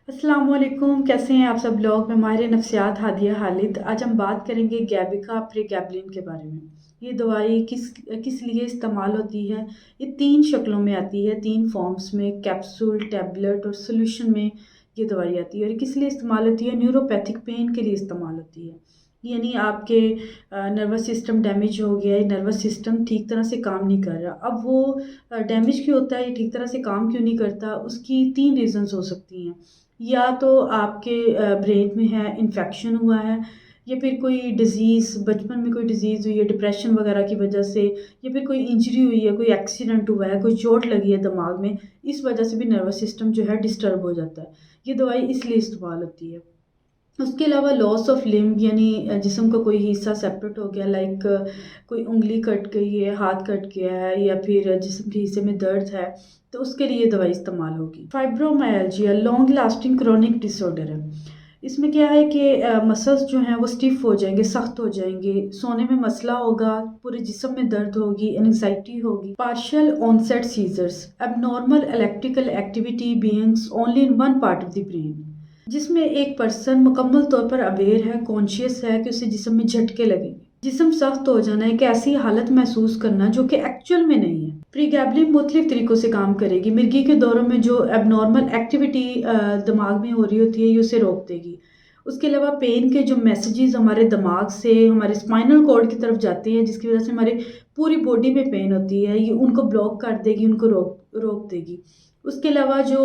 अस्सलाम वालेकुम, कैसे हैं आप सब लोग। मैं माहिर नफ्सियात हादिया खालिद। आज हम बात करेंगे गैविका प्रीगैबलिन के बारे में। ये दवाई किस किस लिए इस्तेमाल होती है। ये 3 शक्लों में आती है, 3 फॉर्म्स में, कैप्सूल, टैबलेट और सॉल्यूशन में ये दवाई आती है। और ये किस लिए इस्तेमाल होती है? न्यूरोपैथिक पेन के लिए इस्तेमाल होती है। यानी आपके नर्वस सिस्टम डैमेज हो गया है, नर्वस सिस्टम ठीक तरह से काम नहीं कर रहा। अब वो डैमेज क्यों होता है, ये ठीक तरह से काम क्यों नहीं करता, उसकी 3 रीज़न्स हो सकती हैं। या तो आपके ब्रेन में है, इन्फेक्शन हुआ है, या फिर कोई डिज़ीज़, बचपन में कोई डिज़ीज़ हुई है डिप्रेशन वगैरह की वजह से, या फिर कोई इंजरी हुई है, कोई एक्सीडेंट हुआ है, कोई चोट लगी है दिमाग में, इस वजह से भी नर्वस सिस्टम जो है डिस्टर्ब हो जाता है। ये दवाई इसलिए इस्तेमाल होती है। उसके अलावा लॉस ऑफ लिम्ब, यानी जिस्म का कोई हिस्सा सेपरेट हो गया, लाइक कोई उंगली कट गई है, हाथ कट गया है, या फिर जिस्म के हिस्से में दर्द है, तो उसके लिए दवाई इस्तेमाल होगी। Fibromyalgia long lasting chronic disorder है। इसमें क्या है कि मसल्स जो हैं वो स्टिफ हो जाएंगे, सख्त हो जाएंगे, सोने में मसला होगा, पूरे जिस्म में दर्द होगी, एंग्जाइटी होगी। Partial onset seizures, abnormal electrical activity beings only in one part of the brain, जिसमें एक पर्सन मुकम्मल तौर पर अवेयर है, कॉन्शियस है कि उसे जिस्म में झटके लगेंगे, जिस्म सख्त हो जाना, एक ऐसी हालत महसूस करना जो कि एक्चुअल में नहीं है। प्रीगैबलिन मुख्तलिफ तरीकों से काम करेगी। मिर्गी के दौरों में जो एबनॉर्मल एक्टिविटी दिमाग में हो रही होती है, ये उसे रोक देगी। उसके अलावा पेन के जो मैसेजेस हमारे दिमाग से हमारे स्पाइनल कॉर्ड की तरफ जाते हैं, जिसकी वजह से हमारे पूरी बॉडी में पेन होती है, ये उनको ब्लॉक कर देगी, उनको रोक रोक देगी। उसके अलावा जो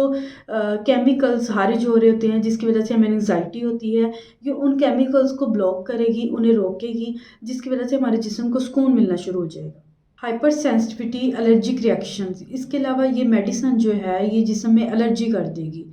केमिकल्स खारिज हो रहे होते हैं, जिसकी वजह से हमें एंग्जाइटी होती है, ये उन केमिकल्स को ब्लॉक करेगी, उन्हें रोकेगी, जिसकी वजह से हमारे जिस्म को सुकून मिलना शुरू हो जाएगा। हाइपर सेंसिटिविटी, एलर्जिक रिएक्शंस, इसके अलावा ये मेडिसिन जो है ये जिस्म में एलर्जी कर देगी।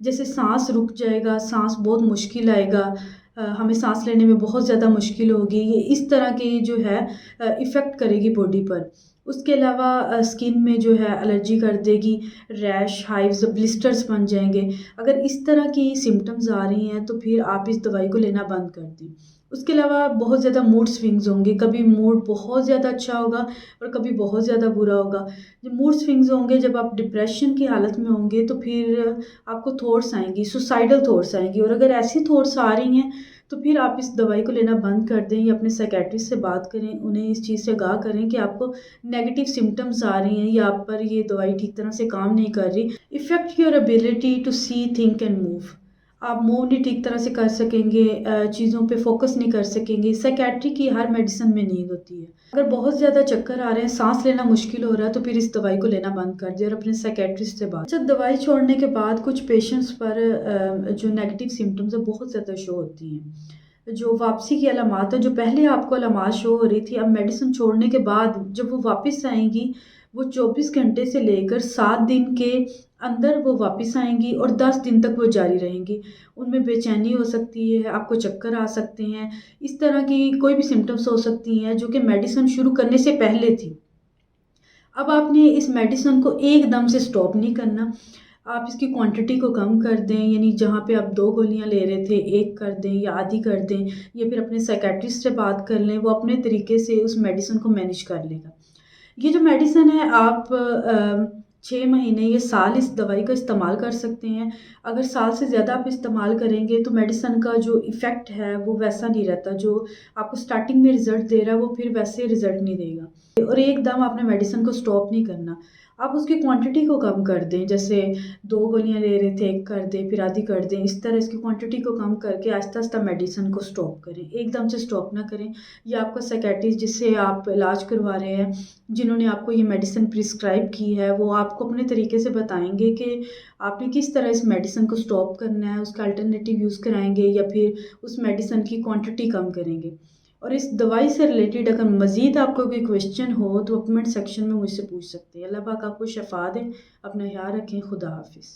जैसे सांस रुक जाएगा, सांस बहुत मुश्किल आएगा, हमें सांस लेने में बहुत ज़्यादा मुश्किल होगी, ये इस तरह के जो है इफ़ेक्ट करेगी बॉडी पर। उसके अलावा स्किन में जो है एलर्जी कर देगी, रैश, हाइव्स, ब्लिस्टर्स बन जाएंगे। अगर इस तरह की सिम्टम्स आ रही हैं तो फिर आप इस दवाई को लेना बंद कर दें। उसके अलावा बहुत ज़्यादा मूड स्विंग्स होंगे, कभी मूड बहुत ज़्यादा अच्छा होगा और कभी बहुत ज़्यादा बुरा होगा। जब मूड स्विंग्स होंगे, जब आप डिप्रेशन की हालत में होंगे, तो फिर आपको थॉट्स आएंगी, सुसाइडल थॉट्स आएंगी, और अगर ऐसी थॉट्स आ रही हैं तो फिर आप इस दवाई को लेना बंद कर दें, या अपने साइकेट्रिस्ट से बात करें, उन्हें इस चीज़ से आगाह करें कि आपको नेगेटिव सिम्टम्स आ रही हैं या आप पर ये दवाई ठीक तरह से काम नहीं कर रही। Effect your ability to see, think and move, आप मूव नहीं ठीक तरह से कर सकेंगे, चीज़ों पे फोकस नहीं कर सकेंगे। साइकेट्री की हर मेडिसिन में नीड होती है। अगर बहुत ज़्यादा चक्कर आ रहे हैं, सांस लेना मुश्किल हो रहा है, तो फिर इस दवाई को लेना बंद कर दिया और अपने साइकेट्रिस्ट से बात। अच्छा, दवाई छोड़ने के बाद कुछ पेशेंट्स पर जो नेगेटिव सिम्टम्स है बहुत ज़्यादा शो होती हैं। जो वापसी की अलामात है, जो पहले आपको अलामात शो हो रही थी, अब मेडिसिन छोड़ने के बाद जब वो वापस आएंगी, वो 24 घंटे से लेकर 7 दिन के अंदर वो वापस आएंगी और 10 दिन तक वो जारी रहेंगी। उनमें बेचैनी हो सकती है, आपको चक्कर आ सकते हैं, इस तरह की कोई भी सिम्टम्स हो सकती हैं जो कि मेडिसिन शुरू करने से पहले थी। अब आपने इस मेडिसिन को एकदम से स्टॉप नहीं करना। आप इसकी क्वांटिटी को कम कर दें, यानी जहाँ पे आप 2 गोलियाँ ले रहे थे, 1 कर दें या आधी कर दें, या फिर अपने साइकियाट्रिस्ट से बात कर लें, वो अपने तरीके से उस मेडिसिन को मैनेज कर लेगा। ये जो मेडिसिन है, आप 6 महीने या साल इस दवाई का इस्तेमाल कर सकते हैं। अगर साल से ज़्यादा आप इस्तेमाल करेंगे तो मेडिसिन का जो इफ़ेक्ट है वो वैसा नहीं रहता, जो आपको स्टार्टिंग में रिज़ल्ट दे रहा है वो फिर वैसे रिज़ल्ट नहीं देगा। और एकदम आपने मेडिसिन को स्टॉप नहीं करना, आप उसकी क्वांटिटी को कम कर दें। जैसे 2 गोलियाँ ले रहे थे, 1 कर दें, फिर आधी कर दें, इस तरह इसकी क्वांटिटी को कम करके आहिस्ता-आहिस्ता मेडिसिन को स्टॉप करें, एकदम से स्टॉप ना करें। या आपका साइकियाट्रिस्ट जिससे आप इलाज करवा रहे हैं, जिन्होंने आपको ये मेडिसिन प्रिस्क्राइब की है, वो आपको अपने तरीके से बताएँगे कि आपने किस तरह इस मेडिसिन को स्टॉप करना है, उसका अल्टरनेटिव यूज़ कराएँगे या फिर उस मेडिसिन की क्वांटिटी कम करेंगे। और इस दवाई से रिलेटेड अगर मज़ीद आपको कोई क्वेश्चन हो तो कमेंट सेक्शन में मुझसे पूछ सकते हैं। अल्लाह पाक आपको शफ़ा दे। अपना ख्याल रखें। खुदा हाफ़िज़।